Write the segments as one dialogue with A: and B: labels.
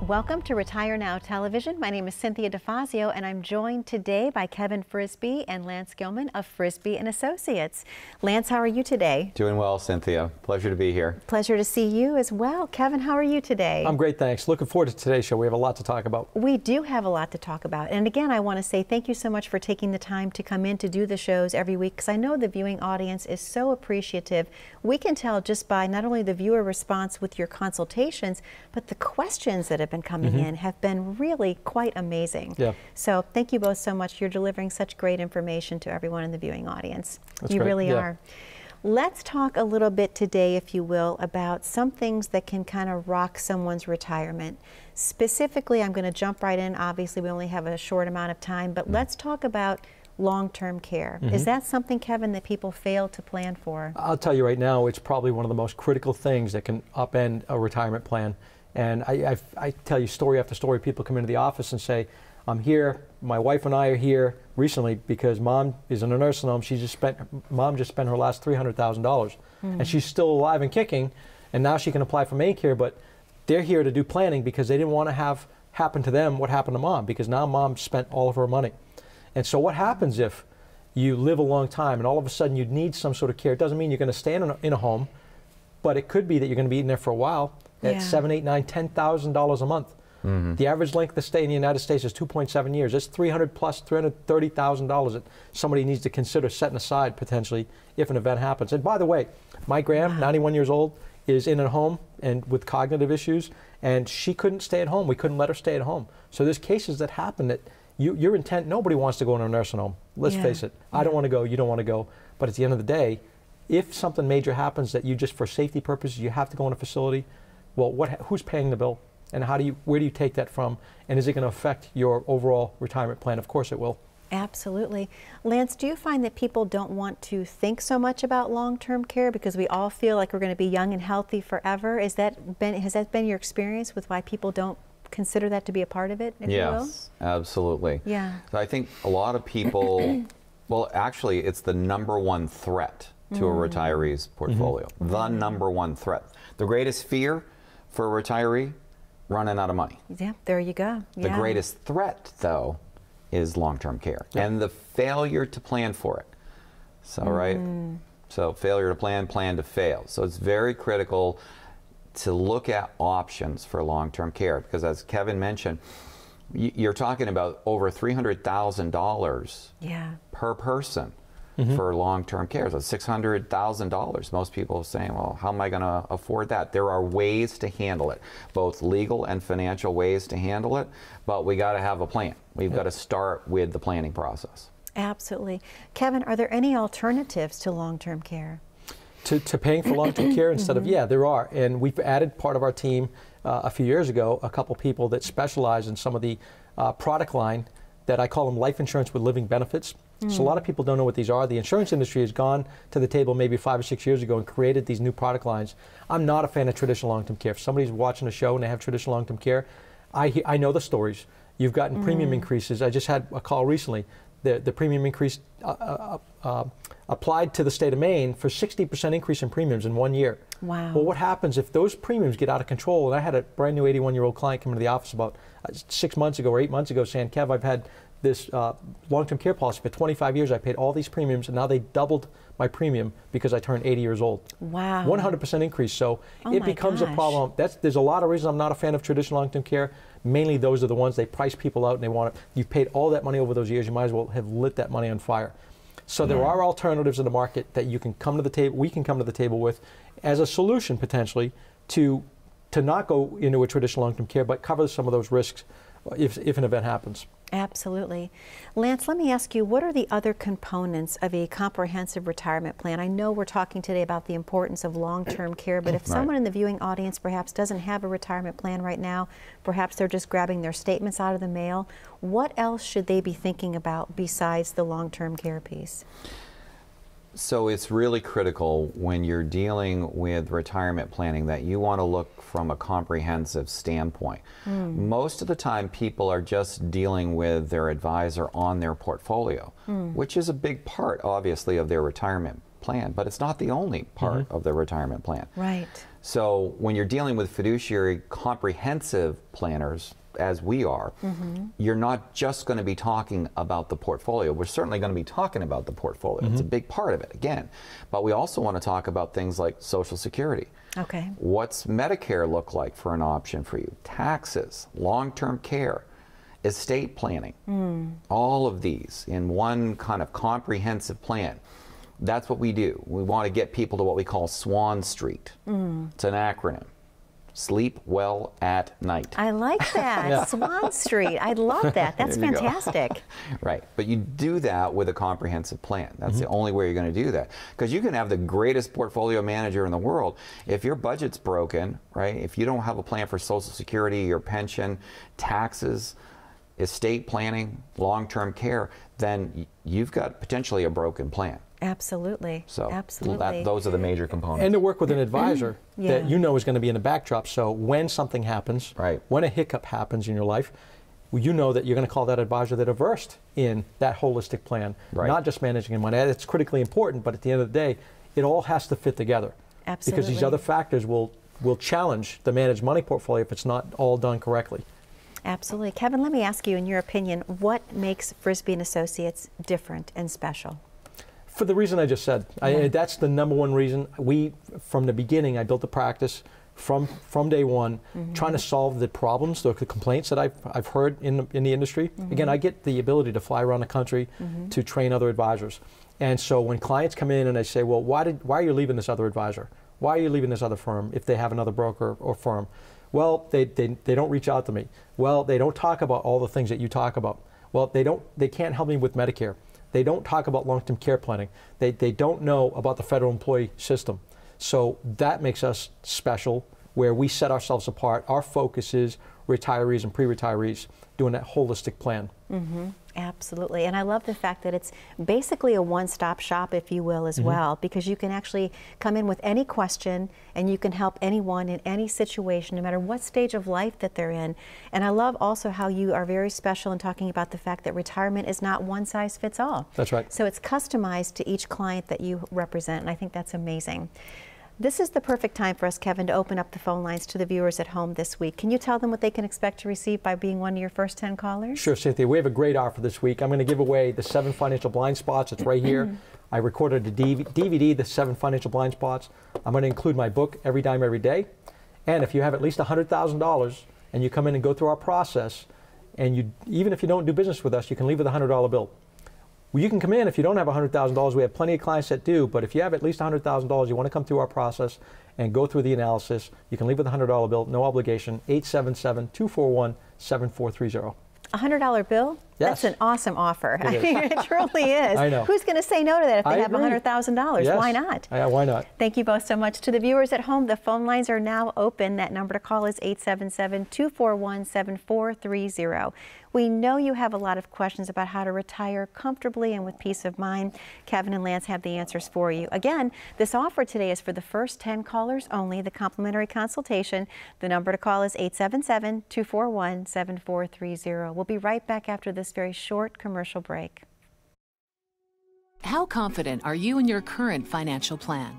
A: Welcome to Retire Now Television. My name is Cynthia DeFazio, and I'm joined today by Kevin Frisbie and Lance Gilman of Frisbie and Associates. Lance, how are you today?
B: Doing well, Cynthia. Pleasure to be here.
A: Pleasure to see you as well. Kevin, how are you today?
C: I'm great, thanks. Looking forward to today's show. We have a lot to talk about.
A: We do have a lot to talk about. And again, I want to say thank you so much for taking the time to come in to do the shows every week, because I know the viewing audience is so appreciative. We can tell just by not only the viewer response with your consultations, but the questions that have been coming in have been really quite amazing.
C: Yeah.
A: So thank you both so much. You're delivering such great information to everyone in the viewing audience.
C: That's
A: you
C: great.
A: really
C: Yeah.
A: are. Let's talk a little bit today, if you will, about some things that can kind of rock someone's retirement. Specifically, I'm going to jump right in. Obviously, we only have a short amount of time, but let's talk about long-term care. Is that something, Kevin, that people fail to plan for?
C: I'll tell you right now, it's probably one of the most critical things that can upend a retirement plan. And I tell you story after story, people come into the office and say, I'm here, my wife and I are here recently because mom is in a nursing home. Mom just spent her last $300,000 and she's still alive and kicking, and now she can apply for Medicare, but they're here to do planning because they didn't want to have happen to them what happened to mom, because now mom spent all of her money. And so what happens if you live a long time and all of a sudden you need some sort of care? It doesn't mean you're going to stay in a home, but it could be that you're going to be in there for a while at $7,000, $8,000, $9,000, $10,000 a month. The average length of stay in the United States is 2.7 years. That's $330,000 that somebody needs to consider setting aside potentially if an event happens. And by the way, my gram, 91 years old, is in a home and with cognitive issues, and she couldn't stay at home. We couldn't let her stay at home. So there's cases that happen that your intent, nobody wants to go in a nursing home. Let's face it. I don't want to go, you don't want to go. But at the end of the day, if something major happens that you just for safety purposes, you have to go in a facility, well, who's paying the bill? And where do you take that from? And is it going to affect your overall retirement plan? Of course it will. Absolutely.
A: Lance, do you find that people don't want to think so much about long-term care because we all feel like we're going to be young and healthy forever? Has that been your experience with why people don't consider that to be a part of it, if you will?
B: Yes, absolutely.
A: Yeah.
B: So I think a lot of people, well, actually, it's the #1 threat to a retiree's portfolio. The #1 threat. The greatest fear for a retiree, running out of money.
A: Yeah, there you go.
B: The greatest threat, though, is long-term care and the failure to plan for it. So, right? So failure to plan to fail. So it's very critical to look at options for long-term care, because as Kevin mentioned, you're talking about over $300,000 per person for long-term care. So $600,000. Most people are saying, well, how am I going to afford that? There are ways to handle it, both legal and financial ways to handle it, but we got to have a plan. We've got to start with the planning process.
A: Absolutely. Kevin, are there any alternatives to long-term care?
C: To paying for long-term care instead of, there are. And we've added part of our team a few years ago, a couple people that specialize in some of the product line that I call them life insurance with living benefits. So a lot of people don't know what these are. The insurance industry has gone to the table maybe 5 or 6 years ago and created these new product lines. I'm not a fan of traditional long-term care. If somebody's watching a show and they have traditional long-term care, I know the stories. You've gotten premium increases. I just had a call recently. The premium increase applied to the state of Maine for 60% increase in premiums in 1 year.
A: Wow.
C: Well, what happens if those premiums get out of control? And I had a brand new 81-year-old client come into the office about 6 months ago or 8 months ago saying, Kev, I've had this long-term care policy for 25 years. I paid all these premiums, and now they doubled my premium because I turned 80 years old.
A: Wow.
C: 100% increase. So it becomes a problem. There's a lot of reasons I'm not a fan of traditional long-term care. Mainly those are the ones they price people out and they want it. You've paid all that money over those years. You might as well have lit that money on fire. So there are alternatives in the market that you can come to the table, we can come to the table with as a solution potentially to not go into a traditional long-term care, but cover some of those risks if an event happens.
A: Absolutely. Lance, let me ask you, what are the other components of a comprehensive retirement plan? I know we're talking today about the importance of long-term care, but if someone in the viewing audience perhaps doesn't have a retirement plan right now, perhaps they're just grabbing their statements out of the mail, what else should they be thinking about besides the long-term care piece?
B: So it's really critical when you're dealing with retirement planning that you want to look from a comprehensive standpoint. Most of the time people are just dealing with their advisor on their portfolio, which is a big part obviously of their retirement plan, but it's not the only part of the retirement plan.
A: Right.
B: So when you're dealing with fiduciary comprehensive planners, as we are, you're not just going to be talking about the portfolio. We're certainly going to be talking about the portfolio. It's a big part of it, again. But we also want to talk about things like Social Security.
A: Okay.
B: What's Medicare look like for an option for you? Taxes, long-term care, estate planning, all of these in one kind of comprehensive plan. That's what we do. We want to get people to what we call Swan Street. It's an acronym. Sleep well at night.
A: I like that.
C: Yeah.
A: Swan Street. I love that. That's
B: There you go.
A: fantastic.
B: Right. But you do that with a comprehensive plan. That's the only way you're going to do that. Because you can have the greatest portfolio manager in the world. If your budget's broken, right, if you don't have a plan for Social Security, your pension, taxes, estate planning, long-term care, then you've got potentially a broken plan.
A: Absolutely.
B: So
A: absolutely.
B: those are the major components.
C: And to work with an advisor
A: Yeah.
C: that you know is going to be in the backdrop. So when something happens,
B: Right.
C: when a hiccup happens in your life, you know that you're going to call that advisor that are versed in that holistic plan,
B: Right.
C: not just managing your money. It's critically important, but at the end of the day, it all has to fit together.
A: Absolutely.
C: Because these other factors will challenge the managed money portfolio if it's not all done correctly.
A: Absolutely. Kevin, let me ask you, in your opinion, what makes Frisbie and Associates different and special?
C: For the reason I just said. That's the number one reason. From the beginning, I built the practice from day one, trying to solve the problems, the complaints that I've heard in the industry. Again, I get the ability to fly around the country to train other advisors. And so when clients come in and they say, well, why are you leaving this other advisor? Why are you leaving this other firm if they have another broker or firm? Well, they don't reach out to me. Well, they don't talk about all the things that you talk about. Well, they can't help me with Medicare. They don't talk about long-term care planning. They don't know about the federal employee system. So that makes us special, where we set ourselves apart. Our focus is retirees and pre-retirees, doing that holistic plan.
A: Absolutely. And I love the fact that it's basically a one-stop shop, if you will, as well, because you can actually come in with any question and you can help anyone in any situation, no matter what stage of life that they're in. And I love also how you are very special in talking about the fact that retirement is not one size fits all.
C: That's right.
A: So it's customized to each client that you represent, and I think that's amazing. This is the perfect time for us, Kevin, to open up the phone lines to the viewers at home this week. Can you tell them what they can expect to receive by being one of your first 10 callers?
C: Sure, Cynthia. We have a great offer this week. I'm going to give away the 7 financial blind spots. It's right here. I recorded a DVD, the 7 financial blind spots. I'm going to include my book, Every Dime, Every Day. And if you have at least $100,000 and you come in and go through our process, and even if you don't do business with us, you can leave with a $100 bill. Well, you can come in if you don't have $100,000. We have plenty of clients that do, but if you have at least $100,000, you want to come through our process and go through the analysis, you can leave with a $100 bill, no obligation, 877-241-7430.
A: A $100 bill?
C: Yes.
A: That's an awesome offer.
C: It is.
A: It truly is.
C: I know.
A: Who's going to say no to that if they
C: I
A: have
C: agree.
A: $100,000?
C: Yes.
A: Why not?
C: Yeah, why not?
A: Thank you both so much. To the viewers at home, the phone lines are now open. That number to call is 877-241-7430. We know you have a lot of questions about how to retire comfortably and with peace of mind. Kevin and Lance have the answers for you. Again, this offer today is for the first 10 callers only, the complimentary consultation. The number to call is 877-241-7430. We'll be right back after this very short commercial break.
D: How confident are you in your current financial plan?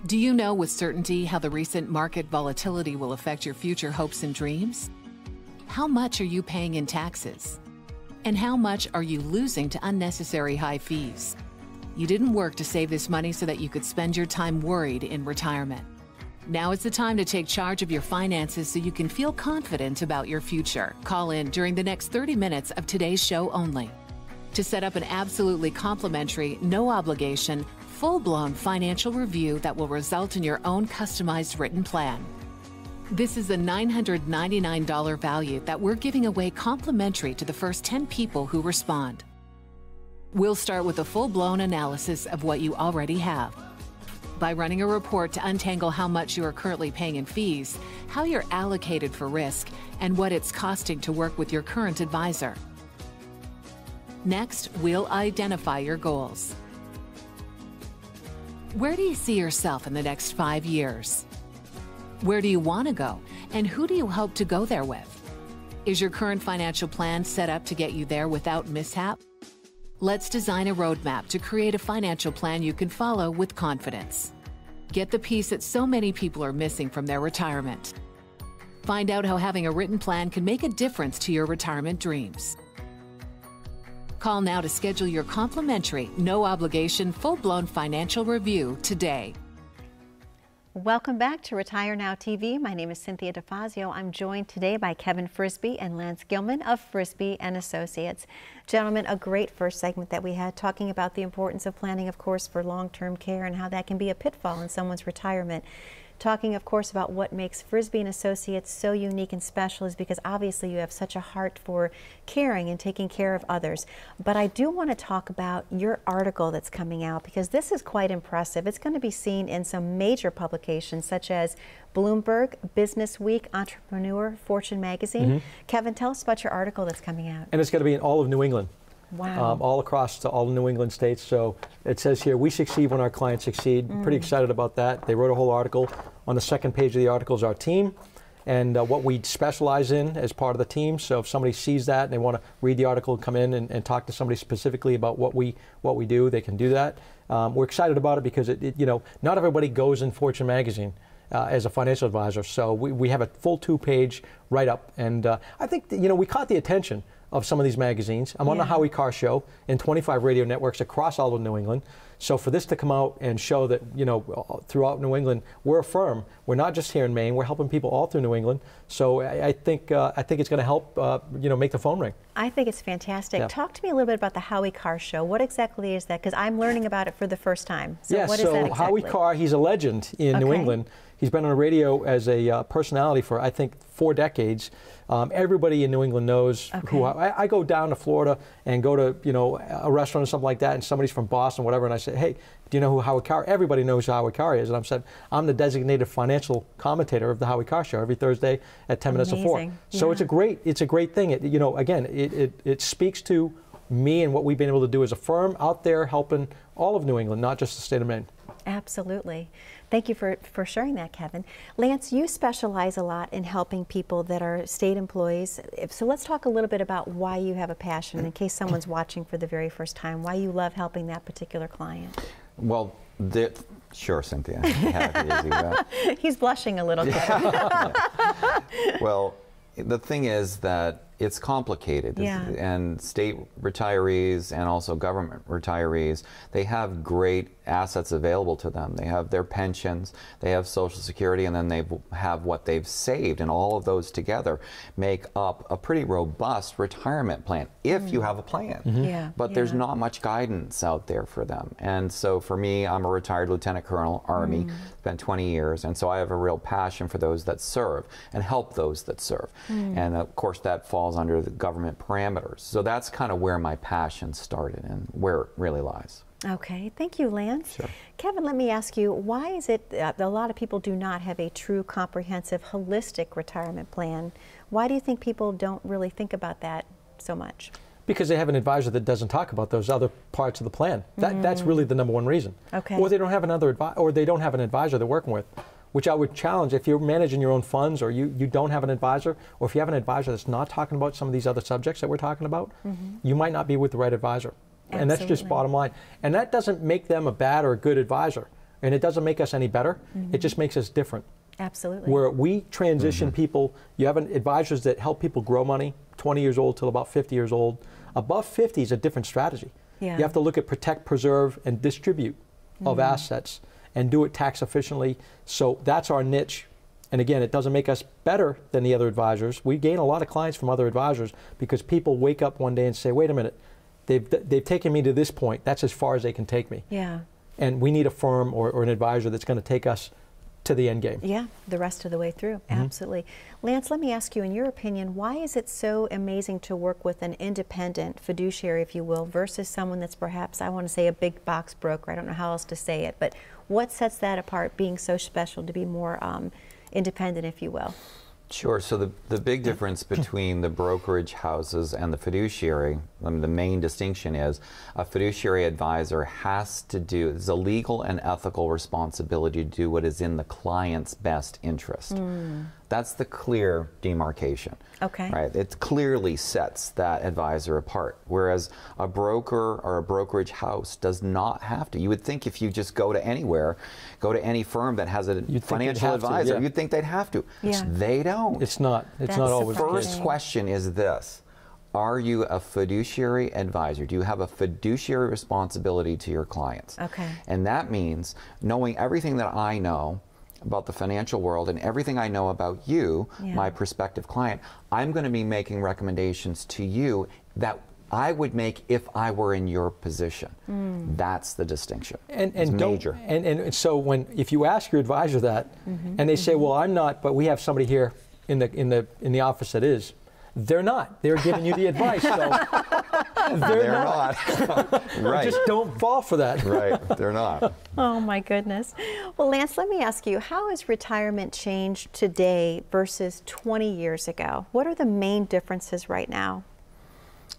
D: Do you know with certainty how the recent market volatility will affect your future hopes and dreams? How much are you paying in taxes? And how much are you losing to unnecessary high fees? You didn't work to save this money so that you could spend your time worried in retirement. Now is the time to take charge of your finances so you can feel confident about your future. Call in during the next 30 minutes of today's show only to set up an absolutely complimentary, no obligation, full-blown financial review that will result in your own customized written plan. This is a $999 value that we're giving away complimentary to the first 10 people who respond. We'll start with a full-blown analysis of what you already have, by running a report to untangle how much you are currently paying in fees, how you're allocated for risk, and what it's costing to work with your current advisor. Next, we'll identify your goals. Where do you see yourself in the next 5 years? Where do you want to go, and who do you hope to go there with? Is your current financial plan set up to get you there without mishap? Let's design a roadmap to create a financial plan you can follow with confidence. Get the piece that so many people are missing from their retirement. Find out how having a written plan can make a difference to your retirement dreams. Call now to schedule your complimentary, no-obligation, full-blown financial review today.
A: Welcome back to Retire Now TV. My name is Cynthia DeFazio. I'm joined today by Kevin Frisbie and Lance Gilman of Frisbie and Associates. Gentlemen, a great first segment that we had talking about the importance of planning, of course, for long-term care and how that can be a pitfall in someone's retirement. Talking, of course, about what makes Frisbie and Associates so unique and special is because obviously you have such a heart for caring and taking care of others. But I do want to talk about your article that's coming out because this is quite impressive. It's going to be seen in some major publications such as Bloomberg, Business Week, Entrepreneur, Fortune Magazine. Kevin, tell us about your article that's coming out.
C: And it's going to be in all of New England.
A: Wow.
C: All across all the New England states. So it says here, we succeed when our clients succeed. Pretty excited about that. They wrote a whole article. On the second page of the article is our team and what we specialize in as part of the team. So if somebody sees that and they want to read the article and come in and talk to somebody specifically about what we do, they can do that. We're excited about it because not everybody goes in Fortune magazine as a financial advisor. So we have a full 2-page write-up. And I think we caught the attention of some of these magazines. I'm on the Howie Carr Show in 25 radio networks across all of New England. So for this to come out and show that, throughout New England, we're a firm. We're not just here in Maine. We're helping people all through New England. So I think it's going to help, make the phone ring.
A: I think it's fantastic.
C: Yeah.
A: Talk to me a little bit about the Howie Carr Show. What exactly is that? Because I'm learning about it for the first time. So what is that exactly?
C: Howie Carr, he's a legend in New England. He's been on the radio as a personality for, I think, 4 decades. Everybody in New England knows who I go down to Florida and go to a restaurant or something like that, and somebody's from Boston, whatever, and I say, hey, do you know who Howie Carr? Everybody knows who Howie Carr is, and I'm the designated financial commentator of the Howie Carr Show every Thursday at 10 minutes to 4. So it's a great thing. It speaks to me and what we've been able to do as a firm out there helping all of New England, not just the state of Maine.
A: Absolutely. Thank you for sharing that, Kevin. Lance, you specialize a lot in helping people that are state employees. So let's talk a little bit about why you have a passion, in case someone's watching for the very first time, why you love helping that particular client.
B: Well, sure, Cynthia. Happy
A: He's blushing a little, Kevin.
B: Well, the thing is that it's complicated, and state retirees and also government retirees, they have great assets available to them. They have their pensions, they have Social Security, and then they have what they've saved, and all of those together make up a pretty robust retirement plan if you have a plan. But there's not much guidance out there for them. And so for me, I'm a retired Lieutenant Colonel, Army, spent 20 years, and so I have a real passion for those that serve and help those that serve. And of course that falls under the government parameters. So that's kind of where my passion started and where it really lies.
A: Okay, thank you, Lance.
B: Sure.
A: Kevin, let me ask you, why is it that a lot of people do not have a true, comprehensive, holistic retirement plan? Why do you think people don't really think about that so much?
C: Because they have an advisor that doesn't talk about those other parts of the plan. That's really the number one reason.
A: Okay.
C: Or they don't have they don't have an advisor they're working with, which I would challenge. If you're managing your own funds, or you don't have an advisor, or if you have an advisor that's not talking about some of these other subjects that we're talking about, you might not be with the right advisor. And that's just bottom line. And that doesn't make them a bad or a good advisor. And it doesn't make us any better. It just makes us different.
A: Absolutely.
C: Where we transition people, you have advisors that help people grow money, 20 years old till about 50 years old. Above 50 is a different strategy. You have to look at protect, preserve, and distribute of assets and do it tax efficiently. So that's our niche. And again, it doesn't make us better than the other advisors. We gain a lot of clients from other advisors because people wake up one day and say, wait a minute, they've taken me to this point. That's as far as they can take me. And we need a firm or an advisor that's going to take us to the end game.
A: Yeah, the rest of the way through. Absolutely. Lance, let me ask you, in your opinion, why is it so amazing to work with an independent fiduciary, if you will, versus someone that's perhaps, I want to say, a big box broker? I don't know how else to say it, but what sets that apart, being so special to be more independent, if you will?
B: Sure. So the big difference between the brokerage houses and the fiduciary the main distinction is a fiduciary advisor has to do, it's a legal and ethical responsibility to do what is in the client's best interest. That's the clear demarcation.
A: Okay.
B: Right? It clearly sets that advisor apart. Whereas a broker or a brokerage house does not have to. You would think if you just go to anywhere, go to any firm that has a financial advisor, you'd think they'd have to.
A: Yeah.
B: They don't.
C: It's not. It's not always the case.
B: First question is this. Are you a fiduciary advisor? Do you have a fiduciary responsibility to your clients?
A: Okay.
B: And that means knowing everything that I know about the financial world and everything I know about you, my prospective client, I'm going to be making recommendations to you that I would make if I were in your position. That's the distinction.
C: And
B: it's major.
C: And so if you ask your advisor that, and they say, "Well, I'm not, but we have somebody here in the office that is," they're not. They're giving you the advice. So they're not.
B: Right.
C: Just don't fall for that.
B: Right. They're not.
A: Oh my goodness. Well, Lance, let me ask you, how has retirement changed today versus 20 years ago? What are the main differences right now?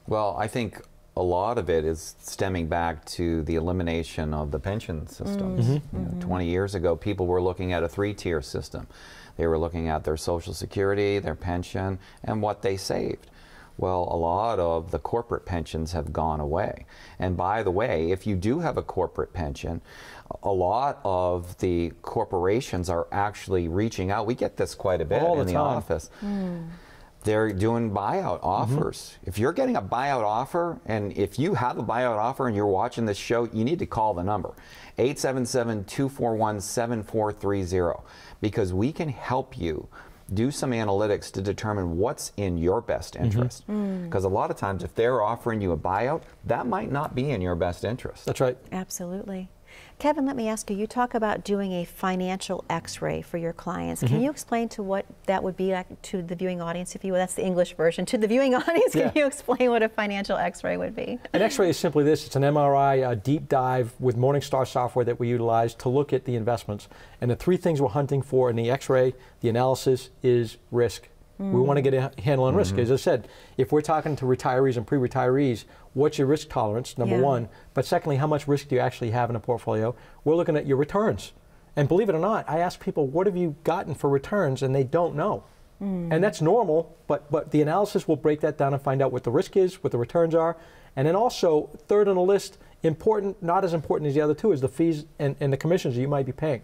B: Well, I think a lot of it is stemming back to the elimination of the pension systems. You know, 20 years ago, people were looking at a 3-tier system. They were looking at their Social Security, their pension, and what they saved. Well, a lot of the corporate pensions have gone away. And by the way, if you do have a corporate pension, a lot of the corporations are actually reaching out. We get this quite a bit in the office. They're doing buyout offers. If you're getting a buyout offer, and if you have a buyout offer and you're watching this show, you need to call the number, 877-241-7430, because we can help you do some analytics to determine what's in your best interest. Because a lot of times if they're offering you a buyout, that might not be in your best interest.
C: That's right.
A: Absolutely. Kevin, let me ask you, you talk about doing a financial x-ray for your clients. Can you explain to what that would be like to the viewing audience, if you will? That's the English version. To the viewing audience, can you explain what a financial x-ray would be?
C: An x-ray is simply this. It's an MRI deep dive with Morningstar software that we utilize to look at the investments. And the 3 things we're hunting for in the x-ray, the analysis, is risk. We want to get a handle on risk. As I said, if we're talking to retirees and pre-retirees, what's your risk tolerance, number one? But secondly, how much risk do you actually have in a portfolio? We're looking at your returns. And believe it or not, I ask people, what have you gotten for returns? And they don't know. And that's normal, but the analysis will break that down and find out what the risk is, what the returns are. And then also, third on the list, important, not as important as the other 2, is the fees and the commissions that you might be paying.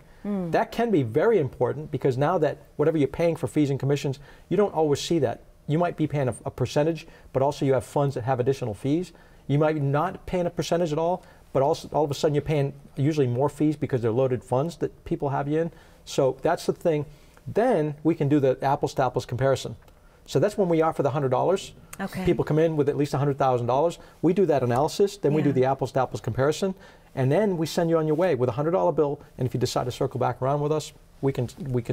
C: That can be very important, because now that whatever you're paying for fees and commissions, you don't always see that. You might be paying a percentage, but also you have funds that have additional fees. You might be not paying a percentage at all, but also all of a sudden you're paying usually more fees because they're loaded funds that people have you in. So that's the thing. Then we can do the apples to apples comparison. So that's when we offer the $100.
A: Okay.
C: People come in with at least $100,000. We do that analysis, then we do the apples to apples comparison, and then we send you on your way with a $100 bill. And if you decide to circle back around with us, we can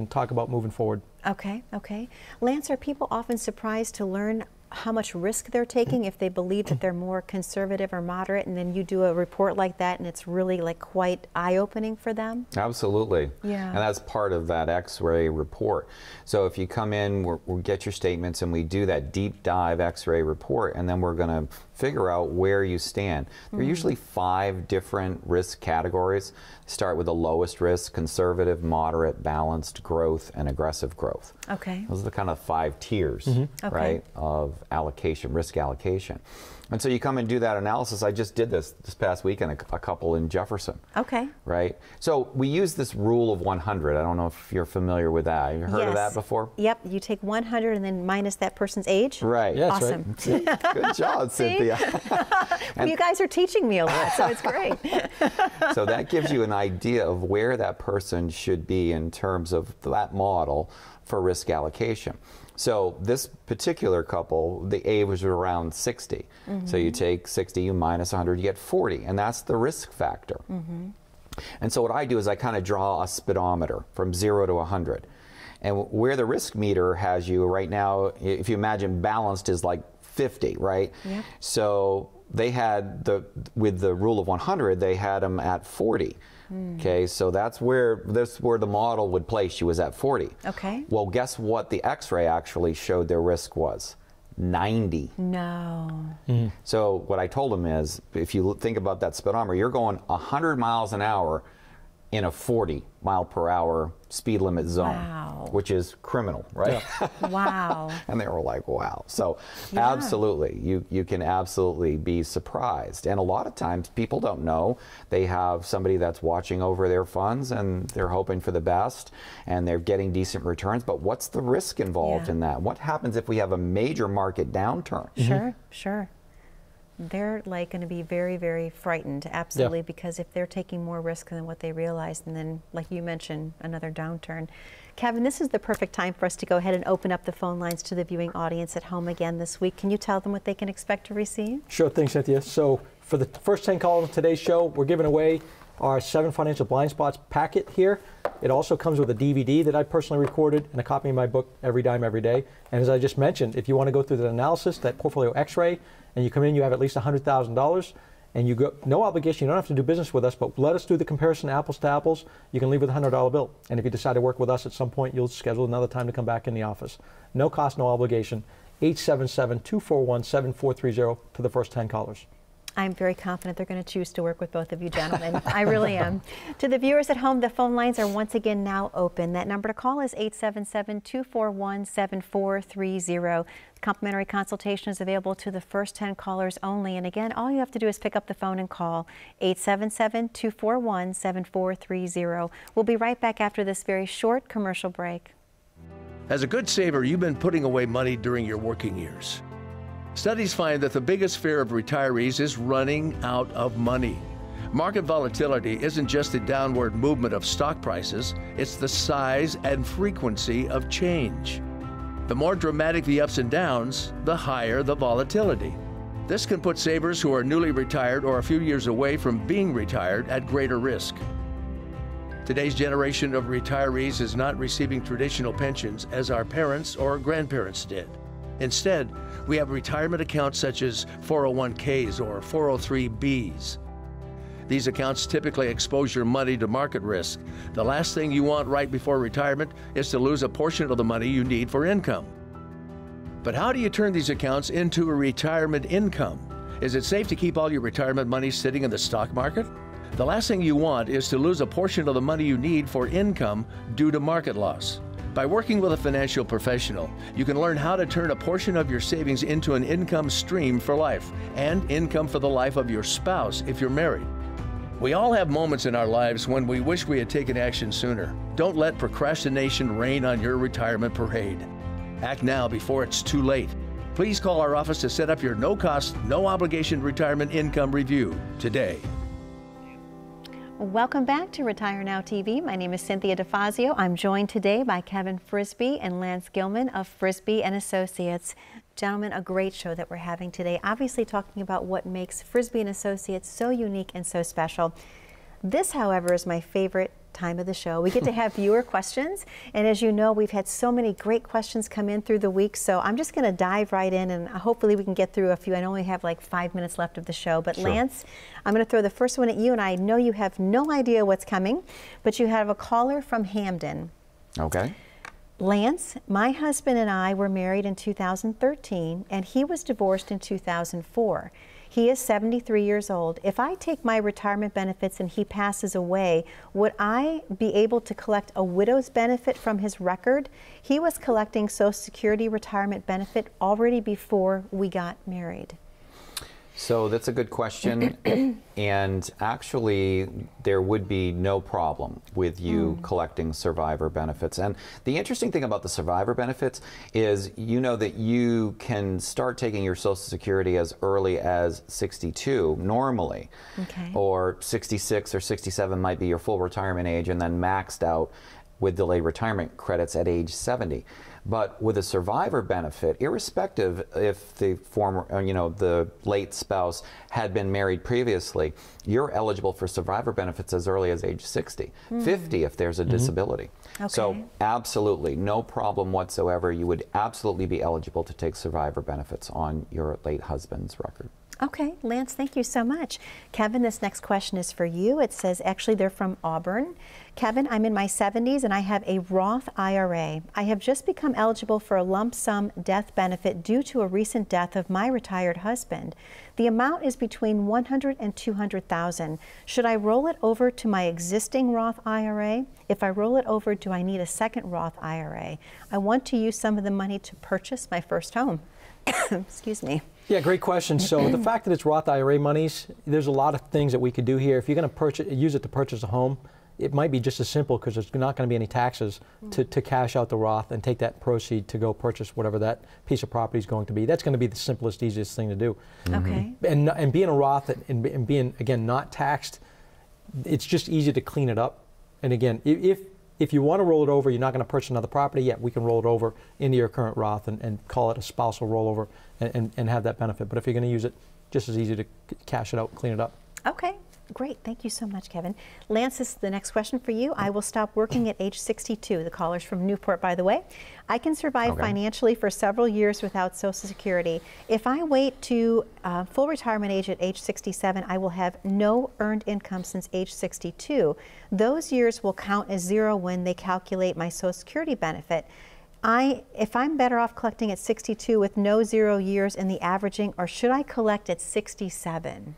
C: talk about moving forward.
A: Okay, okay. Lance, are people often surprised to learn how much risk they're taking if they believe that they're more conservative or moderate, and then you do a report like that and it's really like quite eye-opening for them?
B: Absolutely.
A: Yeah.
B: And that's part of that x-ray report. So if you come in, we'll get your statements and we do that deep dive x-ray report, and then we're going to figure out where you stand. There are usually 5 different risk categories. Start with the lowest risk: conservative, moderate, balanced, growth, and aggressive growth.
A: Okay.
B: Those are the kind of 5 tiers, right, of allocation, risk allocation. And so you come and do that analysis. I just did this past weekend, a couple in Jefferson.
A: Okay.
B: Right? So we use this rule of 100. I don't know if you're familiar with that. Have you heard of that before?
A: Yep. You take 100 and then minus that person's age.
B: Right.
C: Yeah,
A: awesome.
B: Right. Good job, Cynthia.
A: Well, you guys are teaching me a lot, so it's great.
B: So that gives you an idea of where that person should be in terms of that model for risk allocation. So this particular couple, the age was around 60. So you take 60, you minus 100, you get 40, and that's the risk factor. And so what I do is I kind of draw a speedometer from 0 to 100. And where the risk meter has you right now, if you imagine balanced is like 50, right? Yep. So they had, with the rule of 100, they had them at 40. Okay, so that's where the model would place you, was at 40.
A: Okay.
B: Well, guess what the x-ray actually showed their risk was? 90.
A: No.
B: So what I told him is, if you think about that speedometer, you're going 100 miles an hour in a 40-mile-per-hour speed limit zone,
A: Wow.
B: which is criminal, right?
A: Wow.
B: And they were like, wow. So absolutely, you can absolutely be surprised. And a lot of times people don't know. They have somebody that's watching over their funds and they're hoping for the best and they're getting decent returns. But what's the risk involved in that? What happens if we have a major market downturn?
A: Sure, sure. They're like going to be very, very frightened, absolutely, because if they're taking more risk than what they realize, and then, like you mentioned, another downturn. Kevin, this is the perfect time for us to go ahead and open up the phone lines to the viewing audience at home again this week. Can you tell them what they can expect to receive?
C: Sure thing, Cynthia. So for the first 10 callers on today's show, we're giving away our 7 Financial Blind Spots packet here. It also comes with a DVD that I personally recorded and a copy of my book, Every Dime, Every Day. And as I just mentioned, if you want to go through that analysis, that portfolio x-ray, and you come in, you have at least $100,000, and you go, no obligation, you don't have to do business with us, but let us do the comparison apples to apples. You can leave with a $100 bill. And if you decide to work with us at some point, you'll schedule another time to come back in the office. No cost, no obligation. 877-241-7430 to the first 10 callers.
A: I'm very confident they're going to choose to work with both of you gentlemen. I really am. To the viewers at home, the phone lines are once again now open. That number to call is 877-241-7430. Complimentary consultation is available to the first 10 callers only. And again, all you have to do is pick up the phone and call 877-241-7430. We'll be right back after this very short commercial break.
E: As a good saver, you've been putting away money during your working years. Studies find that the biggest fear of retirees is running out of money. Market volatility isn't just the downward movement of stock prices, it's the size and frequency of change. The more dramatic the ups and downs, the higher the volatility. This can put savers who are newly retired or a few years away from being retired at greater risk. Today's generation of retirees is not receiving traditional pensions as our parents or grandparents did. Instead, we have retirement accounts such as 401ks or 403bs. These accounts typically expose your money to market risk. The last thing you want right before retirement is to lose a portion of the money you need for income. But how do you turn these accounts into a retirement income? Is it safe to keep all your retirement money sitting in the stock market? The last thing you want is to lose a portion of the money you need for income due to market loss. By working with a financial professional, you can learn how to turn a portion of your savings into an income stream for life and income for the life of your spouse if you're married. We all have moments in our lives when we wish we had taken action sooner. Don't let procrastination reign on your retirement parade. Act now before it's too late. Please call our office to set up your no-cost, no-obligation retirement income review today.
A: Welcome back to Retire Now TV. My name is Cynthia DeFazio. I'm joined today by Kevin Frisbie and Lance Gilman of Frisbie and Associates. Gentlemen, a great show that we're having today. Obviously talking about what makes Frisbie and Associates so unique and so special. This, however, is my favorite time of the show. We get to have viewer questions, and as you know, we've had so many great questions come in through the week, so I'm just going to dive right in, and hopefully we can get through a few. I only have like 5 minutes left of the show, but sure. Lance, I'm going to throw the first one at you, and I know you have no idea what's coming, but you have a caller from Hamden.
B: Okay.
A: Lance, my husband and I were married in 2013, and he was divorced in 2004. He is 73 years old. If I take my retirement benefits and he passes away, would I be able to collect a widow's benefit from his record? He was collecting Social Security retirement benefit already before we got married.
B: So that's a good question, and actually there would be no problem with you collecting survivor benefits. And the interesting thing about the survivor benefits is you know that you can start taking your Social Security as early as 62 normally, or 66 or 67 might be your full retirement age, and then maxed out with delayed retirement credits at age 70. But with a survivor benefit, irrespective if the former, the late spouse had been married previously, you're eligible for survivor benefits as early as age 60, 50 if there's a disability. Okay. So absolutely, no problem whatsoever. You would absolutely be eligible to take survivor benefits on your late husband's record.
A: Okay, Lance, thank you so much. Kevin, this next question is for you. It says, actually, they're from Auburn. Kevin, I'm in my 70s and I have a Roth IRA. I have just become eligible for a lump sum death benefit due to a recent death of my retired husband. The amount is between $100,000 and $200,000. Should I roll it over to my existing Roth IRA? If I roll it over, do I need a second Roth IRA? I want to use some of the money to purchase my first home. Excuse me.
C: Yeah, great question. So the fact that it's Roth IRA monies, there's a lot of things that we could do here. If you're going to use it to purchase a home, it might be just as simple, because there's not going to be any taxes, to cash out the Roth and take that proceed to go purchase whatever that piece of property is going to be. That's going to be the simplest, easiest thing to do.
A: Okay.
C: And being a Roth and being, again, not taxed, it's just easy to clean it up. And again, if you want to roll it over, you're not going to purchase another property, yeah, we can roll it over into your current Roth and call it a spousal rollover and have that benefit. But if you're going to use it, just as easy to cash it out and clean it up.
A: Okay, great. Thank you so much, Kevin. Lance, this is the next question for you. I will stop working at age 62. The caller's from Newport, by the way. I can survive financially for several years without Social Security. If I wait to full retirement age at age 67, I will have no earned income since age 62. Those years will count as zero when they calculate my Social Security benefit. If I'm better off collecting at 62 with no 0 years in the averaging, or should I collect at 67?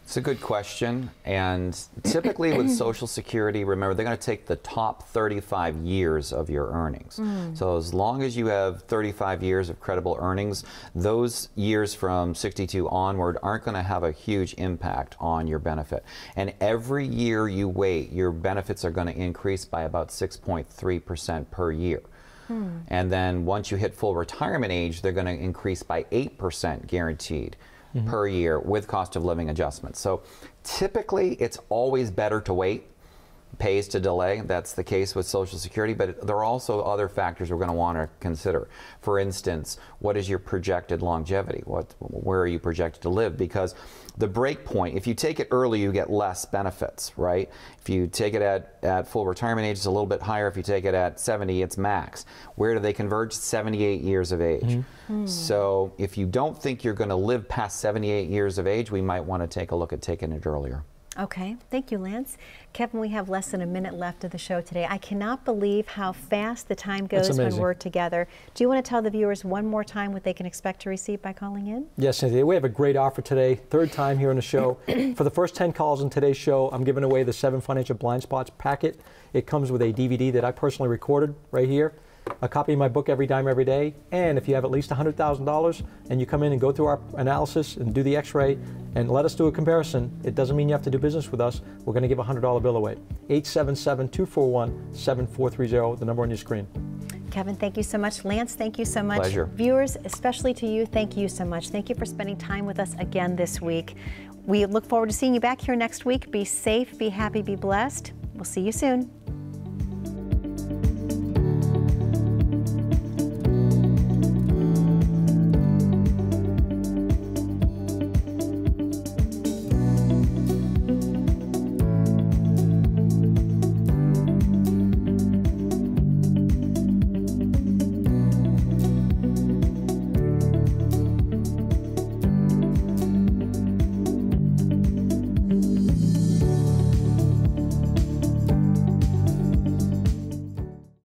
B: It's a good question, and typically with Social Security, remember, they're going to take the top 35 years of your earnings. So as long as you have 35 years of credible earnings, those years from 62 onward aren't going to have a huge impact on your benefit. And every year you wait, your benefits are going to increase by about 6.3% per year. And then once you hit full retirement age, they're going to increase by 8% guaranteed per year with cost of living adjustments. So typically it's always better to wait. Pays to delay. That's the case with Social Security, but there are also other factors we're going to want to consider. For instance, what is your projected longevity? Where are you projected to live? Because the break point, if you take it early, you get less benefits, right? If you take it at full retirement age, it's a little bit higher. If you take it at 70, it's max. Where do they converge? 78 years of age. So if you don't think you're going to live past 78 years of age, we might want to take a look at taking it earlier.
A: Okay, thank you, Lance. Kevin, we have less than a minute left of the show today. I cannot believe how fast the time goes when we're together. Do you want to tell the viewers one more time what they can expect to receive by calling in?
C: Yes, Cynthia, we have a great offer today, third time here on the show. For the first 10 calls in today's show, I'm giving away the 7 Financial Blind Spots packet. It comes with a DVD that I personally recorded right here, a copy of my book, Every Dime, Every Day, and if you have at least $100,000 and you come in and go through our analysis and do the x-ray and let us do a comparison, it doesn't mean you have to do business with us. We're going to give a $100 bill away. 877-241-7430, the number on your screen.
A: Kevin, thank you so much. Lance, thank you so much.
B: Pleasure.
A: Viewers, especially to you, thank you so much. Thank you for spending time with us again this week. We look forward to seeing you back here next week. Be safe, be happy, be blessed. We'll see you soon.